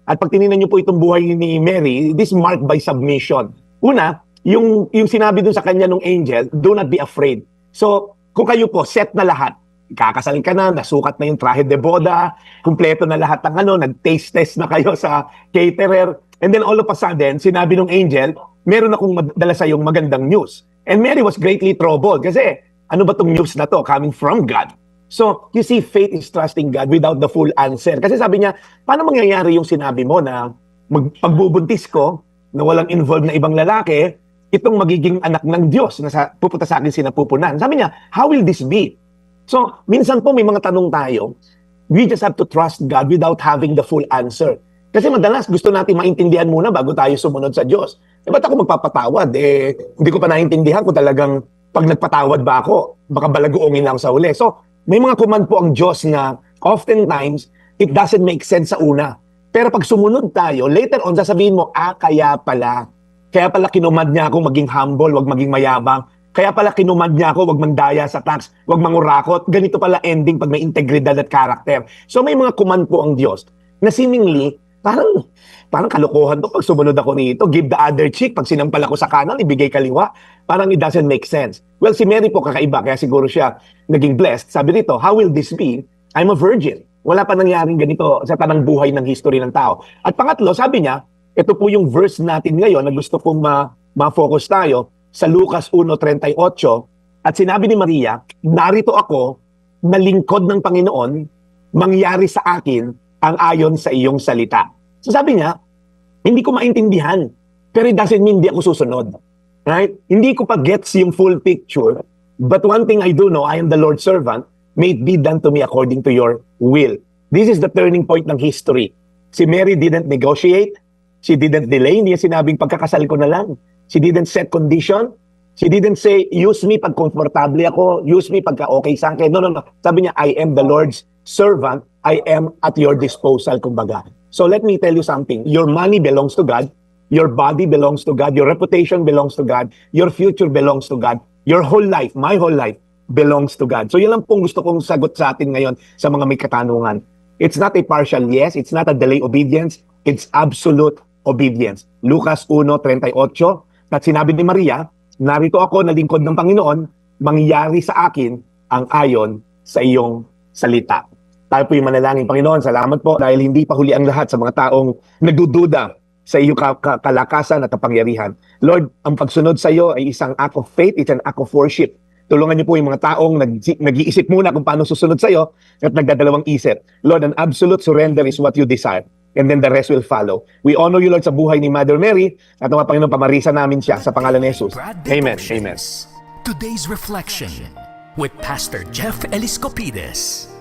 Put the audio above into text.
At pag tinignan niyo po itong buhay ni Mary, this marked by submission. Una, yung sinabi dun sa kanya ng angel, do not be afraid. So, kung kayo po, set na lahat, kakasal ka na, nasukat na yung traje de boda, kumpleto na lahat ng nag-taste test na kayo sa caterer, and then all of a sudden, sinabi ng angel, meron akong dala sa yung magandang news. And Mary was greatly troubled kasi, ano ba tong news na to coming from God? So, you see, faith is trusting God without the full answer. Kasi sabi niya, paano mangyayari yung sinabi mo na pagbubuntis ko, na walang involved na ibang lalaki, itong magiging anak ng Diyos na pupunta sa akin sinapupunan. Sabi niya, how will this be? So, minsan po may mga tanong tayo, we just have to trust God without having the full answer. Kasi madalas gusto natin maintindihan muna bago tayo sumunod sa Diyos. Ba't ako magpapatawad? Hindi ko pa naintindihan kung talagang pag nagpatawad ba ako, baka balagoongin lang sa uli. So, may mga command po ang Diyos na oftentimes, it doesn't make sense sa una. Pero pag sumunod tayo, later on, sasabihin mo, kaya pala kinumand niya ako maging humble, wag maging mayabang. Kaya pala kinumand niya ako, wag mandaya sa tax, wag mangurakot. Ganito pala ending pag may integridad at karakter. So may mga command po ang Diyos na seemingly, parang kalokohan to pag sumunod ako nito. Give the other cheek. Pag sinampal ako sa kanan, ibigay kaliwa. Parang it doesn't make sense. Well, si Mary po kakaiba, kaya siguro siya naging blessed. Sabi dito, how will this be? I'm a virgin. Wala pa nangyaring ganito sa tanang buhay ng history ng tao. At pangatlo, sabi niya, ito po yung verse natin ngayon na gusto kong ma-focus tayo sa Lucas 1:38. At sinabi ni Maria, narito ako na lingkod ng Panginoon, mangyari sa akin ang ayon sa iyong salita. So sabi niya, hindi ko maintindihan, pero it doesn't mean hindi ako susunod. Right? Hindi ko pa gets yung full picture, but one thing I do know, I am the Lord's servant, may it be done to me according to your will. This is the turning point ng history. Si Mary didn't negotiate, she didn't delay, hindi niya sinabing pagkakasal ko na lang. She didn't set condition, she didn't say, use me pag komportable ako, use me pagka okay sa akin. No. Sabi niya, I am the Lord's servant, I am at your disposal, kumbaga. So let me tell you something. Your money belongs to God. Your body belongs to God. Your reputation belongs to God. Your future belongs to God. Your whole life, my whole life, belongs to God. So yun lang pong gusto kong sagot sa atin ngayon sa mga may katanungan. It's not a partial yes. It's not a delay obedience. It's absolute obedience. Lucas 1:38. At sinabi ni Maria, narito ako na lingkod ng Panginoon, mangyari sa akin ang ayon sa iyong salita. Tayo po yung manalangin. Panginoon, salamat po dahil hindi pa huli ang lahat sa mga taong nagdududa sa iyong kalakasan at kapangyarihan. Lord, ang pagsunod sa iyo ay isang act of faith, it's an act of worship. Tulungan niyo po yung mga taong nag-iisip muna kung paano susunod sa iyo at nagdadalawang isip. Lord, an absolute surrender is what you desire. And then the rest will follow. We honor you, Lord, sa buhay ni Mother Mary at ang Panginoon, pamarisa namin siya sa pangalan ni Jesus. Amen. Amen. Today's Reflection with Pastor Jeff Eliscopides.